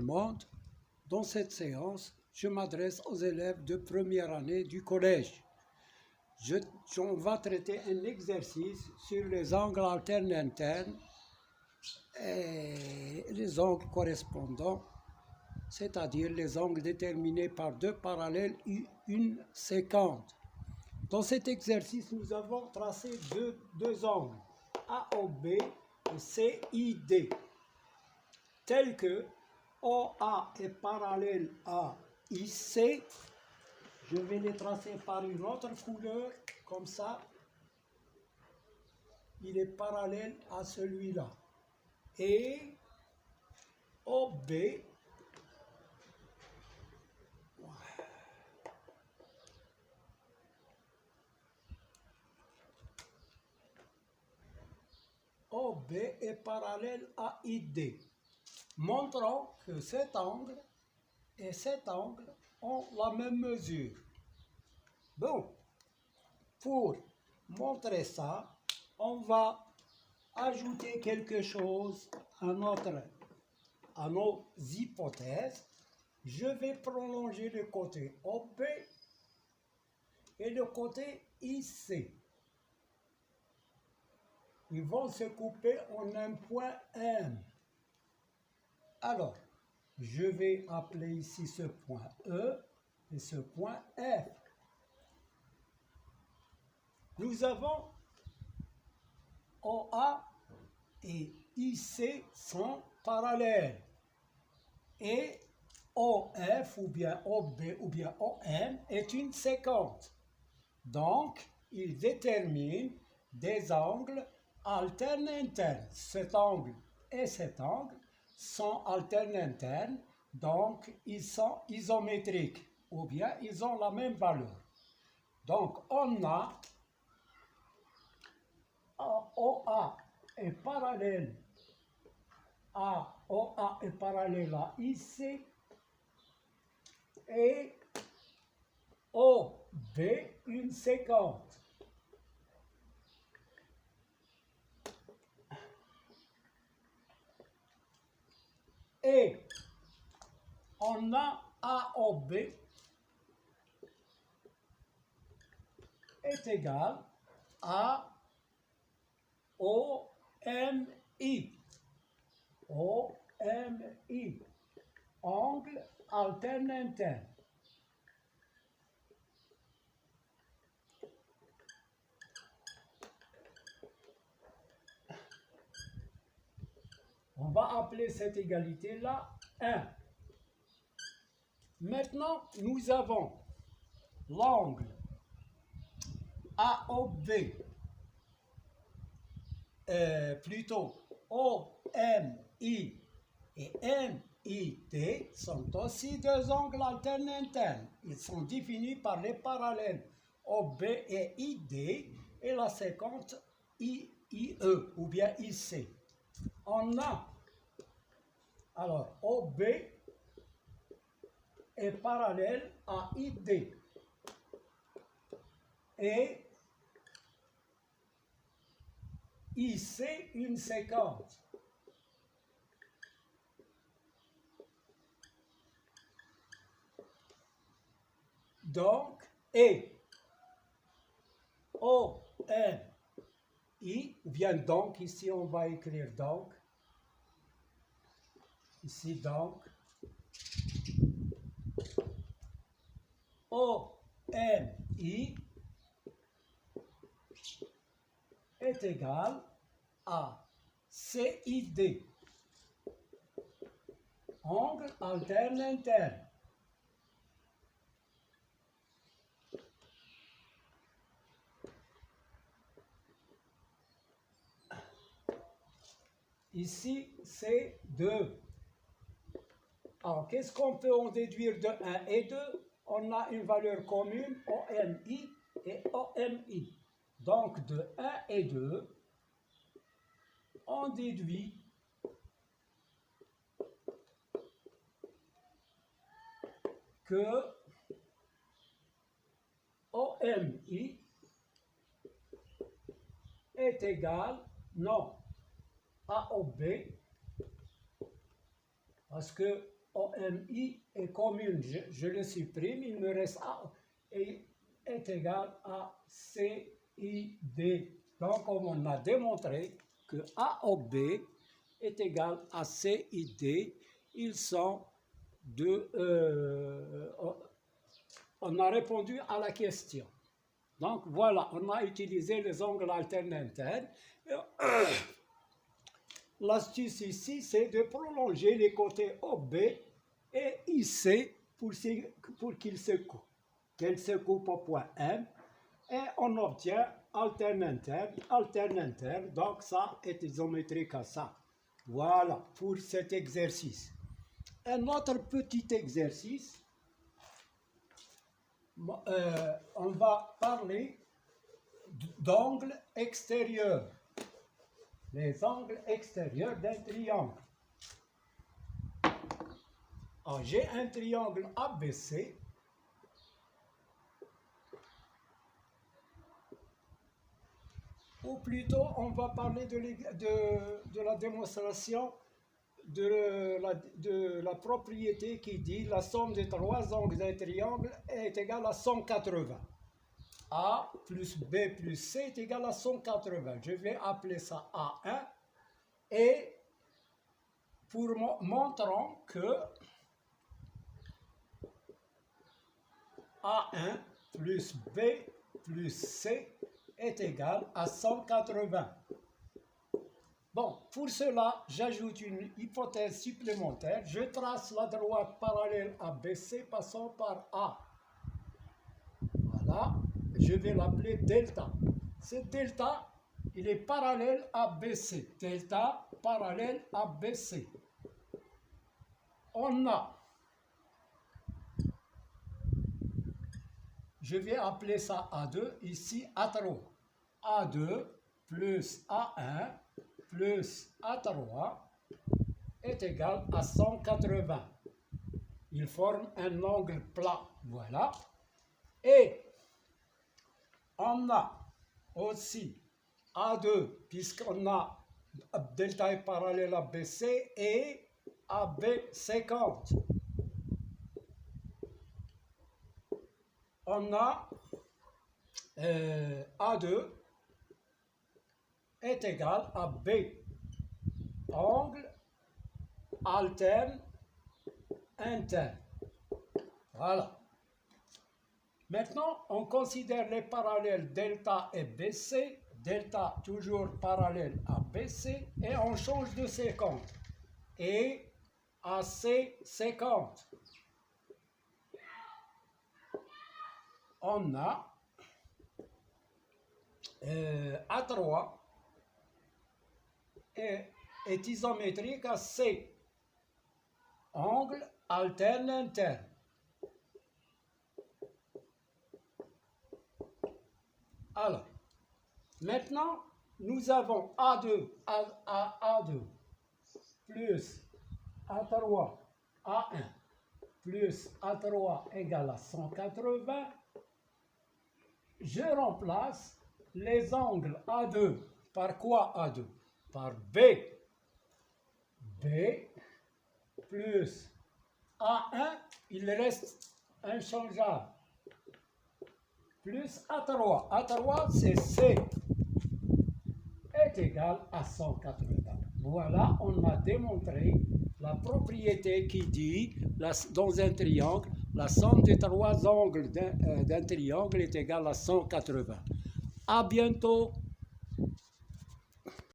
le monde. Dans cette séance, je m'adresse aux élèves de première année du collège. On va traiter un exercice sur les angles alternes internes et les angles correspondants, c'est-à-dire les angles déterminés par deux parallèles et une séquente. Dans cet exercice, nous avons tracé deux angles, AOB et CID, tels que OA est parallèle à IC. Je vais les tracer par une autre couleur, comme ça. Il est parallèle à celui-là. Et OB est parallèle à ID, montrant que cet angle et cet angle ont la même mesure. Bon, pour montrer ça, on va ajouter quelque chose à nos hypothèses. Je vais prolonger le côté OB et le côté IC. Ils vont se couper en un point M. Alors, je vais appeler ici ce point E et ce point F. Nous avons OA et IC sont parallèles. Et OF ou bien OB ou bien OM est une séquente. Donc, il détermine des angles alternes internes. Cet angle et cet angle sont alternes internes, donc ils sont isométriques, ou bien ils ont la même valeur. Donc, on a OA est parallèle à OA est parallèle à IC et OB une séquente. Et on a AOB est égal à OMI. OMI, angle alterne interne. On va appeler cette égalité-là 1. Maintenant, nous avons l'angle AOB, plutôt OMI et MIT sont aussi deux angles alternes internes. Ils sont définis par les parallèles OB et ID et la séquente IE ou bien IC. On a, alors, OB est parallèle à ID et IC une séquence. Donc, et OMI, ou bien donc, ici on va écrire donc, ici donc, OMI est égal à CID, angle alterne interne. Ici, c'est 2. Alors, qu'est-ce qu'on peut en déduire de 1 et 2? On a une valeur commune, OMI et OMI. Donc, de 1 et 2, on déduit que OMI est égal, non, AOB, parce que OMI est commune, je le supprime, il me reste A et est égal à CID. Donc on a démontré que AOB est égal à CID. Ils sont on a répondu à la question. Donc voilà, on a utilisé les angles alternes internes. L'astuce ici, c'est de prolonger les côtés OB et IC pour qu'ils se coupent. Qu'elles se coupent au point M. Et on obtient alterne interne. Donc ça est isométrique à ça. Voilà pour cet exercice. Un autre petit exercice. On va parler d'angles extérieurs. Les angles extérieurs d'un triangle. Alors, j'ai un triangle ABC. Ou plutôt, on va parler de la démonstration de la propriété qui dit la somme des trois angles d'un triangle est égale à 180. A plus B plus C est égal à 180. Je vais appeler ça A1. Et montrons que A1 plus B plus C est égal à 180. Bon, pour cela, j'ajoute une hypothèse supplémentaire. Je trace la droite parallèle à BC passant par A. Voilà. Je vais l'appeler delta. Ce delta, il est parallèle à BC. Delta parallèle à BC. On a, je vais appeler ça A2, ici A3. A2 plus A1 plus A3 est égal à 180. Il forme un angle plat. Voilà. Et on a aussi A2, puisqu'on a delta est parallèle à BC, et AB 50. On a A2 est égal à B, angle alterne interne. Voilà. Maintenant, on considère les parallèles delta et BC, delta toujours parallèle à BC, et on change de séquence. Et AC 50. On a A3 est isométrique à C, angle alterne interne. Alors, maintenant, nous avons A2, A2 plus A3, A1 plus A3 égale à 180. Je remplace les angles A2 par quoi A2? Par B. B plus A1, il reste inchangeable, plus A3. A3, c'est C, est égal à 180. Voilà, on a démontré la propriété qui dit, dans un triangle, la somme des trois angles d'un triangle est égale à 180. À bientôt.